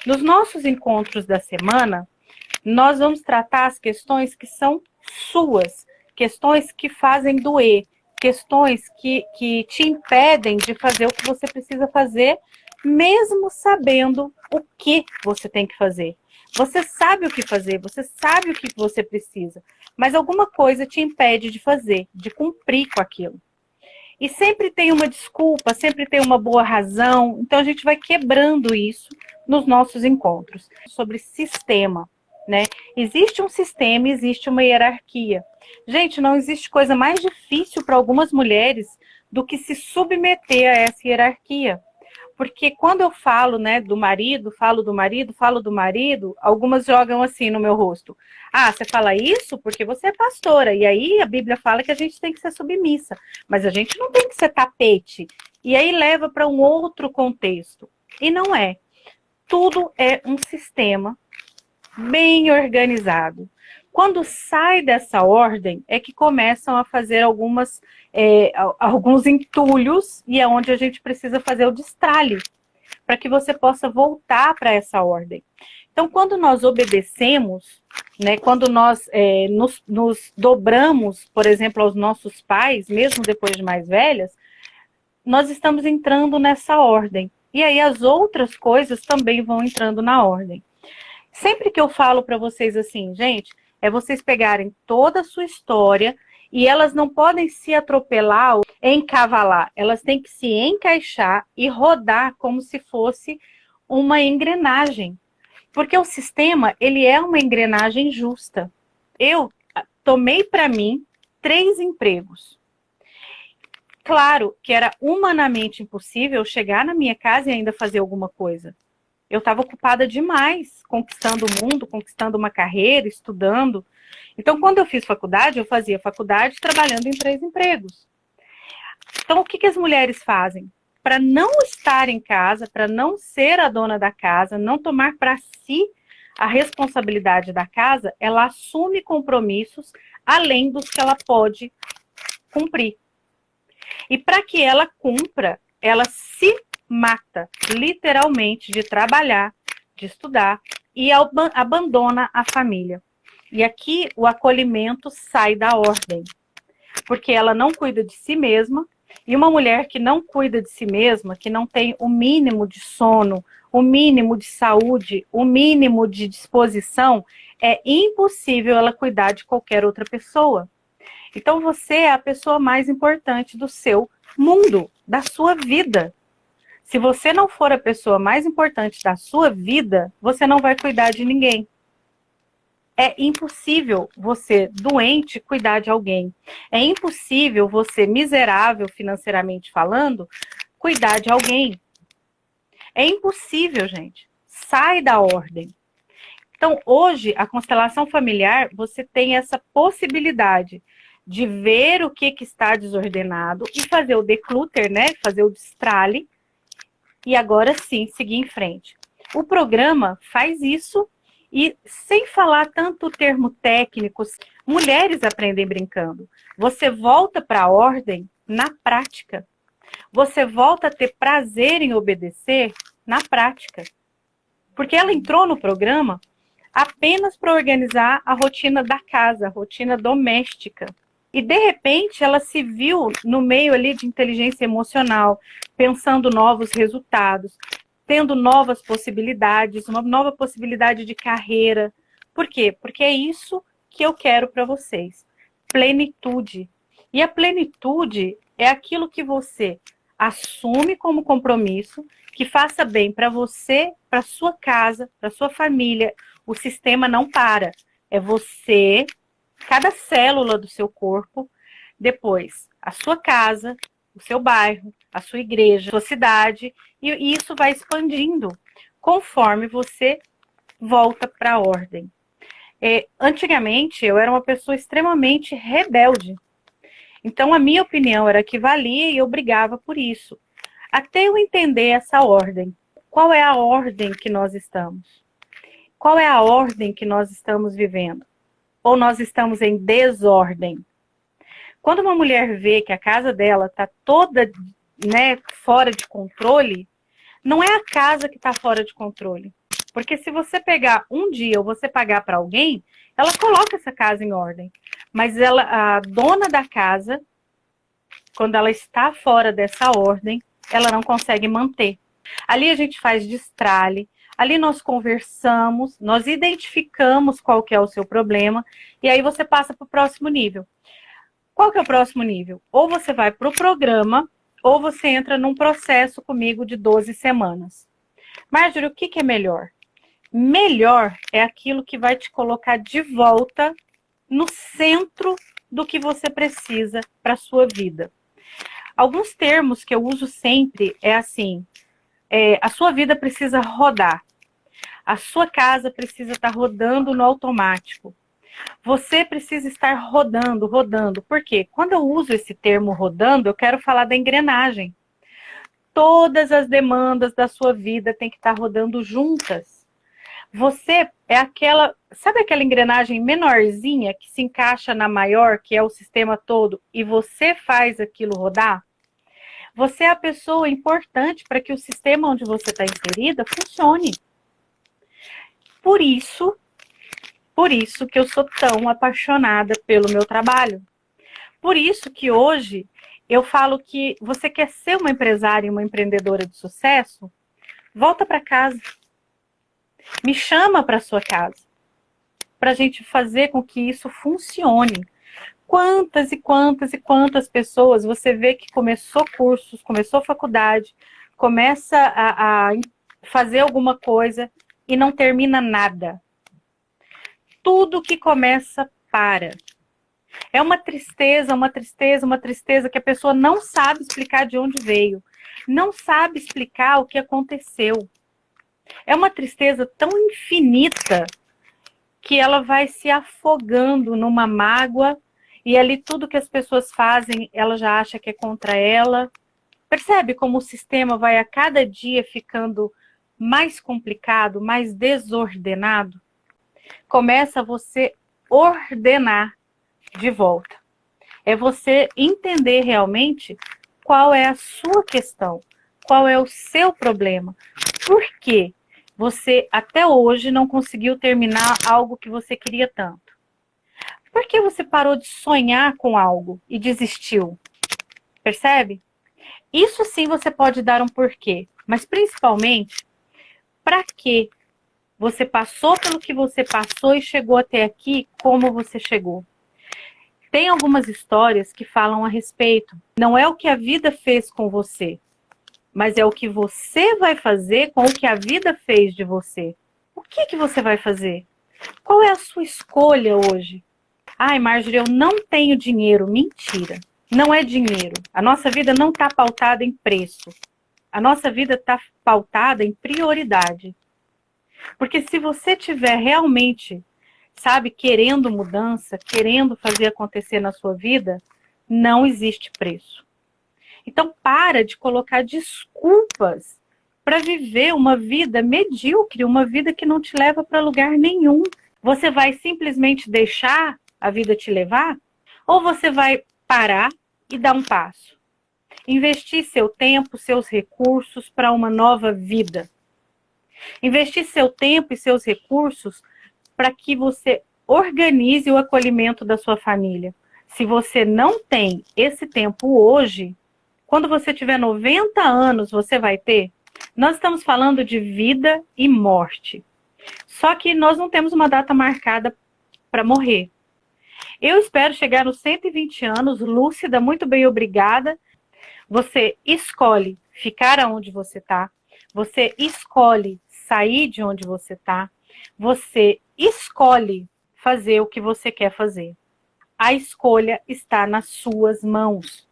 Nos nossos encontros da semana, nós vamos tratar as questões que são suas, questões que fazem doer, questões que te impedem de fazer o que você precisa fazer, mesmo sabendo o que você tem que fazer. Você sabe o que fazer, você sabe o que você precisa, mas alguma coisa te impede de fazer, de cumprir com aquilo. E sempre tem uma desculpa, sempre tem uma boa razão, então a gente vai quebrando isso nos nossos encontros. Sobre sistema, né? Existe um sistema, existe uma hierarquia. Gente, não existe coisa mais difícil para algumas mulheres do que se submeter a essa hierarquia. Porque quando eu falo, né, do marido, falo do marido, algumas jogam assim no meu rosto. Ah, você fala isso porque você é pastora. E aí a Bíblia fala que a gente tem que ser submissa. Mas a gente não tem que ser tapete. E aí leva para um outro contexto. E não é. Tudo é um sistema bem organizado. Quando sai dessa ordem, é que começam a fazer alguns entulhos, e é onde a gente precisa fazer o destralhe, para que você possa voltar para essa ordem. Então, quando nós obedecemos, né, quando nós nos dobramos, por exemplo, aos nossos pais, mesmo depois de mais velhas, nós estamos entrando nessa ordem. E aí as outras coisas também vão entrando na ordem. Sempre que eu falo para vocês assim, gente, é vocês pegarem toda a sua história e elas não podem se atropelar ou encavalar. Elas têm que se encaixar e rodar como se fosse uma engrenagem. Porque o sistema, ele é uma engrenagem justa. Eu tomei para mim 3 empregos. Claro que era humanamente impossível chegar na minha casa e ainda fazer alguma coisa. Eu estava ocupada demais, conquistando o mundo, conquistando uma carreira, estudando. Então, quando eu fiz faculdade, eu fazia faculdade trabalhando em 3 empregos. Então, o que as mulheres fazem? Para não estar em casa, para não ser a dona da casa, não tomar para si a responsabilidade da casa, ela assume compromissos além dos que ela pode cumprir. E para que ela cumpra, ela se mata, literalmente, de trabalhar, de estudar e abandona a família. E aqui o acolhimento sai da ordem, porque ela não cuida de si mesma, e uma mulher que não cuida de si mesma, que não tem o mínimo de sono, o mínimo de saúde, o mínimo de disposição, é impossível ela cuidar de qualquer outra pessoa. Então você é a pessoa mais importante do seu mundo, da sua vida. Se você não for a pessoa mais importante da sua vida, você não vai cuidar de ninguém. É impossível você, doente, cuidar de alguém. É impossível você, miserável financeiramente falando, cuidar de alguém. É impossível, gente. Sai da ordem. Então, hoje, a constelação familiar, você tem essa possibilidade de ver o que está desordenado e fazer o declutter, né? Fazer o destralhe. E agora sim, seguir em frente. O programa faz isso e, sem falar tanto termo técnicos, mulheres aprendem brincando. Você volta para a ordem na prática. Você volta a ter prazer em obedecer na prática. Porque ela entrou no programa apenas para organizar a rotina da casa, a rotina doméstica. E, de repente, ela se viu no meio ali de inteligência emocional, pensando novos resultados, tendo novas possibilidades, uma nova possibilidade de carreira. Por quê? Porque é isso que eu quero para vocês. Plenitude. E a plenitude é aquilo que você assume como compromisso, que faça bem para você, para sua casa, para sua família. O sistema não para. É você, cada célula do seu corpo, depois a sua casa, o seu bairro, a sua igreja, a sua cidade, e isso vai expandindo conforme você volta para a ordem. Antigamente, eu era uma pessoa extremamente rebelde. Então, a minha opinião era que valia e eu brigava por isso. Até eu entender essa ordem. Qual é a ordem que nós estamos? Qual é a ordem que nós estamos vivendo? Ou nós estamos em desordem? Quando uma mulher vê que a casa dela está toda, né, fora de controle, não é a casa que está fora de controle. Porque se você pegar um dia ou você pagar para alguém, ela coloca essa casa em ordem. Mas a dona da casa, quando ela está fora dessa ordem, ela não consegue manter. Ali a gente faz destralhe, ali nós conversamos, nós identificamos qual que é o seu problema, e aí você passa para o próximo nível. Qual que é o próximo nível? Ou você vai para o programa, ou você entra num processo comigo de 12 semanas. Marjorie, o que é melhor? Melhor é aquilo que vai te colocar de volta no centro do que você precisa para a sua vida. Alguns termos que eu uso sempre é assim, a sua vida precisa rodar, a sua casa precisa estar rodando no automático. Você precisa estar rodando, rodando. Por quê? Quando eu uso esse termo rodando, eu quero falar da engrenagem. Todas as demandas da sua vida têm que estar rodando juntas. Você é sabe aquela engrenagem menorzinha que se encaixa na maior, que é o sistema todo, e você faz aquilo rodar? Você é a pessoa importante para que o sistema onde você está inserida funcione. Por isso que eu sou tão apaixonada pelo meu trabalho. Por isso que hoje eu falo que você quer ser uma empresária e uma empreendedora de sucesso, volta para casa. Me chama para sua casa, para a gente fazer com que isso funcione. Quantas e quantas e quantas pessoas você vê que começou cursos, começou faculdade, começa a fazer alguma coisa e não termina nada. Tudo que começa para. É uma tristeza, uma tristeza, uma tristeza que a pessoa não sabe explicar de onde veio, não sabe explicar o que aconteceu. É uma tristeza tão infinita que ela vai se afogando numa mágoa e ali tudo que as pessoas fazem, ela já acha que é contra ela. Percebe como o sistema vai a cada dia ficando mais complicado, mais desordenado? Começa você ordenar de volta. É você entender realmente qual é a sua questão, qual é o seu problema. Por quê? Você até hoje não conseguiu terminar algo que você queria tanto? Por que você parou de sonhar com algo e desistiu? Percebe? Isso sim você pode dar um porquê, mas principalmente, para que você passou pelo que você passou e chegou até aqui como você chegou? Tem algumas histórias que falam a respeito. Não é o que a vida fez com você, mas é o que você vai fazer com o que a vida fez de você. O que você vai fazer? Qual é a sua escolha hoje? Ai, Marjorie, eu não tenho dinheiro. Mentira. Não é dinheiro. A nossa vida não está pautada em preço. A nossa vida está pautada em prioridade. Porque se você tiver realmente, sabe, querendo mudança, querendo fazer acontecer na sua vida, não existe preço. Então, para de colocar desculpas para viver uma vida medíocre, uma vida que não te leva para lugar nenhum. Você vai simplesmente deixar a vida te levar? Ou você vai parar e dar um passo? Investir seu tempo, seus recursos para uma nova vida. Investir seu tempo e seus recursos para que você organize o acolhimento da sua família. Se você não tem esse tempo hoje, quando você tiver 90 anos, você vai ter? Nós estamos falando de vida e morte. Só que nós não temos uma data marcada para morrer. Eu espero chegar nos 120 anos, lúcida, muito bem, obrigada. Você escolhe ficar aonde você está. Você escolhe sair de onde você está. Você escolhe fazer o que você quer fazer. A escolha está nas suas mãos.